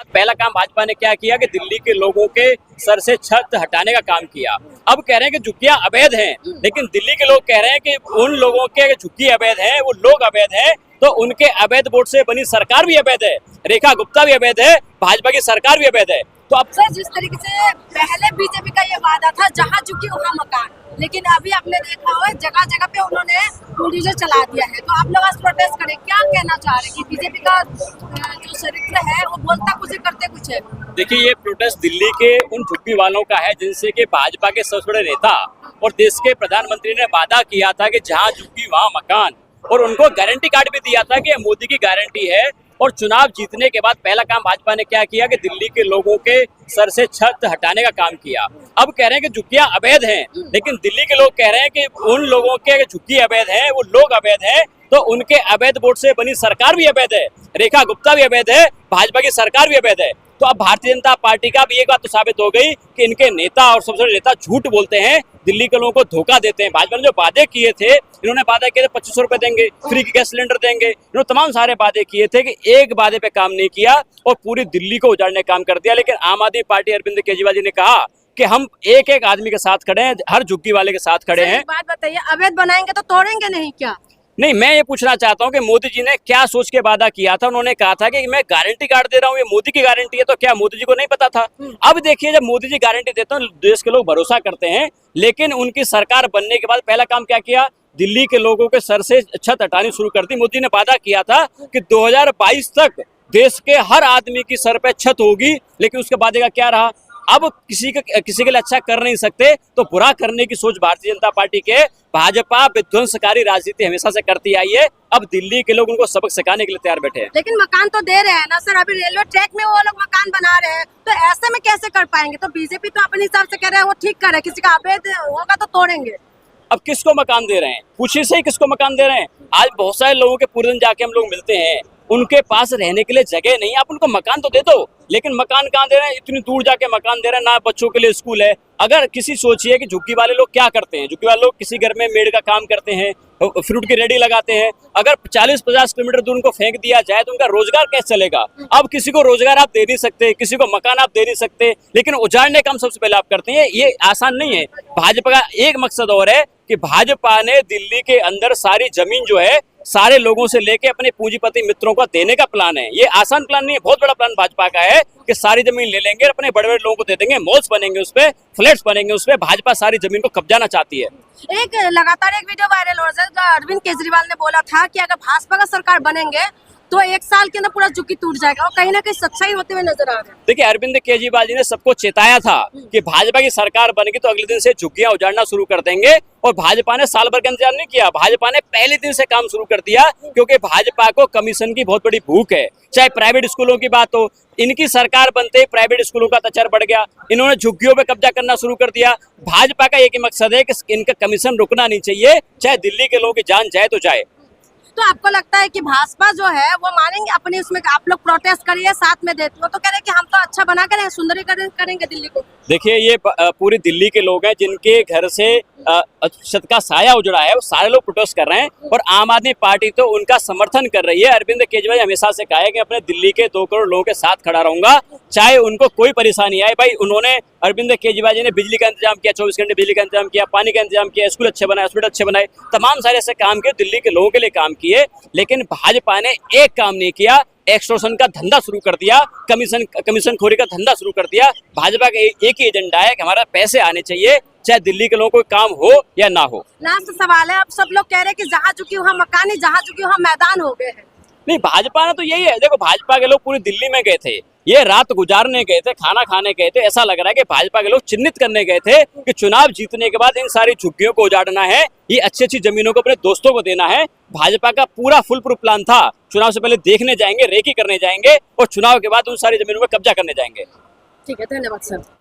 पहला काम भाजपा ने क्या किया कि दिल्ली के लोगों के सर से छत हटाने का काम किया। अब कह रहे हैं कि झुग्गियां अवैध हैं, लेकिन दिल्ली के लोग कह रहे हैं कि उन लोगों के झुग्गी अवैध हैं, वो लोग अवैध हैं, तो उनके अवैध वोट से बनी सरकार भी अवैध है, रेखा गुप्ता भी अवैध है, भाजपा की सरकार भी अवैध है। तो अब सर जिस तरीके से पहले बीजेपी का ये वादा था जहाँ झुकी वहाँ मकान, लेकिन अभी आपने देखा हुआ जगह जगह पे उन्होंने बुलडोजर चला दिया है। तो आप लोग आज प्रोटेस्ट करें, क्या कहना चाह रहे हैं कि बीजेपी का जो चरित्र है वो बोलता कुछ है करते कुछ है? देखिए, ये प्रोटेस्ट दिल्ली के उन झुग्गी वालों का है जिनसे कि भाजपा के सबसे बड़े नेता और देश के प्रधानमंत्री ने वादा किया था कि जहाँ झुग्गी वहाँ मकान, और उनको गारंटी कार्ड भी दिया था कि ये मोदी की गारंटी है। और चुनाव जीतने के बाद पहला काम भाजपा ने क्या किया कि दिल्ली के लोगों के सर से छत हटाने का काम किया। अब कह रहे हैं कि झुग्गियां अवैध हैं, लेकिन दिल्ली के लोग कह रहे हैं कि उन लोगों के झुग्गी अवैध हैं, वो लोग अवैध हैं, तो उनके अवैध वोट से बनी सरकार भी अवैध है, रेखा गुप्ता भी अवैध है, भाजपा की सरकार भी अवैध है। तो अब भारतीय जनता पार्टी का भी एक बात तो साबित हो गई कि इनके नेता और सबसे बड़े नेता झूठ बोलते हैं, दिल्ली के लोगों को धोखा देते हैं। भाजपा ने जो वादे किए थे, इन्होंने वादा किए थे 2500 रुपए देंगे, फ्री गैस सिलेंडर देंगे, इन्होंने तमाम सारे वादे किए थे कि एक वादे पे काम नहीं किया और पूरी दिल्ली को उजाड़ने का काम कर दिया। लेकिन आम आदमी पार्टी अरविंद केजरीवाल जी ने कहा कि हम एक एक आदमी के साथ खड़े हैं, हर झुग्गी वाले के साथ खड़े हैं। बात बताइए, अवैध बनाएंगे तो तोड़ेंगे नहीं क्या? नहीं, मैं ये पूछना चाहता हूँ कि मोदी जी ने क्या सोच के वादा किया था। उन्होंने कहा था कि मैं गारंटी कार्ड दे रहा हूँ, ये मोदी की गारंटी है, तो क्या मोदी जी को नहीं पता था? अब देखिए, जब मोदी जी गारंटी देते हैं देश के लोग भरोसा करते हैं, लेकिन उनकी सरकार बनने के बाद पहला काम क्या किया? दिल्ली के लोगों के सर से छत हटानी शुरू कर दी। मोदी ने वादा किया था कि 2022 तक देश के हर आदमी की सर पे छत होगी, लेकिन उसके वादे का क्या रहा? अब किसी के लिए अच्छा कर नहीं सकते, तो बुरा करने की सोच भारतीय जनता पार्टी के भाजपा विध्वंसकारी राजनीति हमेशा से करती आई है। अब दिल्ली के लोग उनको सबक सिखाने के लिए तैयार बैठे हैं। लेकिन मकान तो दे रहे हैं ना सर, अभी रेलवे ट्रैक में वो लोग मकान बना रहे हैं, तो ऐसे में कैसे कर पाएंगे? तो बीजेपी तो अपने हिसाब से कह रहे हैं वो ठीक कर रहे हैं, किसी का अवैध होगा तो तोड़ेंगे। अब किसको मकान दे रहे हैं? पूछिए सही, किसको मकान दे रहे हैं? आज बहुत सारे लोगों के पूरे दिन जाके हम लोग मिलते हैं, उनके पास रहने के लिए जगह नहीं है, आप उनको मकान तो दे दो, लेकिन मकान कहाँ दे रहे हैं? इतनी दूर जाके मकान दे रहे हैं, ना बच्चों के लिए स्कूल है। अगर किसी सोचिए कि झुग्गी वाले लोग क्या करते हैं, झुग्गी वाले लोग किसी घर में मेड का काम करते हैं, फ्रूट की रेडी लगाते हैं, अगर 40-50 किलोमीटर दूर उनको फेंक दिया जाए तो उनका रोजगार कैसे चलेगा? अब किसी को रोजगार आप दे नहीं सकते, किसी को मकान आप दे नहीं सकते, लेकिन उजाड़ने का काम सबसे पहले आप करते हैं। ये आसान नहीं है। भाजपा का एक मकसद और है कि भाजपा ने दिल्ली के अंदर सारी जमीन जो है सारे लोगों से लेके अपने पूंजीपति मित्रों को देने का प्लान है। ये आसान प्लान नहीं है, बहुत बड़ा प्लान भाजपा का है कि सारी जमीन ले लेंगे, अपने बड़े बड़े लोगों को दे देंगे, मॉल्स बनेंगे, उस पे फ्लैट्स बनेंगे, उस पे भाजपा सारी जमीन को कब्जाना चाहती है। एक लगातार एक वीडियो वायरल हो रहा है, अरविंद केजरीवाल ने बोला था कि अगर भाजपा का सरकार बनेंगे तो 1 साल के अंदर पूरा झुग्गी टूट जाएगा, और कहीं ना कहीं सच्चाई होते हुए नजर आ रहा है। देखिए, अरविंद केजरीवाल जी ने सबको चेताया था कि भाजपा की सरकार बनेगी तो अगले दिन से झुग्गियां उजाड़ना शुरू कर देंगे, और भाजपा ने साल भर का इंतजार नहीं किया, भाजपा ने पहले दिन से काम शुरू कर दिया, क्योंकि भाजपा को कमीशन की बहुत बड़ी भूख है। चाहे प्राइवेट स्कूलों की बात हो, इनकी सरकार बनते ही प्राइवेट स्कूलों का तचर बढ़ गया, इन्होंने झुग्गियों पे कब्जा करना शुरू कर दिया। भाजपा का एक ही मकसद है कि इनका कमीशन रुकना नहीं चाहिए, चाहे दिल्ली के लोगों की जान जाए तो जाए। तो आपको लगता है कि भाजपा जो है वो मानेंगे अपने उसमें? आप लोग प्रोटेस्ट करिए, साथ में देते हो, तो कह रहे हैं कि हम तो अच्छा बना करेंगे, सुंदरीकरण करेंगे दिल्ली को। देखिए, ये पूरी दिल्ली के लोग हैं जिनके घर से छत का साया उजड़ा है, वो सारे लोग प्रोटेस्ट कर रहे हैं, और आम आदमी पार्टी तो उनका समर्थन कर रही है। अरविंद केजरीवाल हमेशा से कहा है कि अपने दिल्ली के 2 करोड़ लोगों के साथ खड़ा रहूंगा, चाहे उनको कोई परेशानी आए। भाई, उन्होंने अरविंद केजरीवाल जी ने बिजली का इंतजाम किया, 24 घंटे बिजली का इंतजाम किया, पानी का इंतजाम किया, स्कूल अच्छे बनाए, हॉस्पिटल अच्छे बनाए, तमाम सारे ऐसे काम किए, दिल्ली के लोगों के लिए काम किए। लेकिन भाजपा ने एक काम नहीं किया, एक्सटॉर्शन का धंधा शुरू कर दिया, कमीशन खोरी का धंधा शुरू कर दिया। भाजपा का एक ही एजेंडा है कि हमारा पैसे आने चाहिए, चाहे दिल्ली के लोगों को काम हो या ना हो। लास्ट सवाल है, अब सब लोग कह रहे हैं कि जहाँ झुकी वहाँ मकान ही, जहाँ झुकी वहाँ मैदान हो गए हैं। नहीं, भाजपा ने तो यही है। देखो, भाजपा के लोग पूरी दिल्ली में गए थे, ये रात गुजारने गए थे, खाना खाने गए थे। ऐसा लग रहा है कि भाजपा के लोग चिन्हित करने गए थे कि चुनाव जीतने के बाद इन सारी झुग्गियों को उजाड़ना है, ये अच्छी अच्छी जमीनों को अपने दोस्तों को देना है। भाजपा का पूरा फुल प्रूफ प्लान था। चुनाव से पहले देखने जाएंगे, रेकी करने जाएंगे, और चुनाव के बाद उन सारी जमीनों में कब्जा करने जाएंगे। ठीक है, धन्यवाद सर।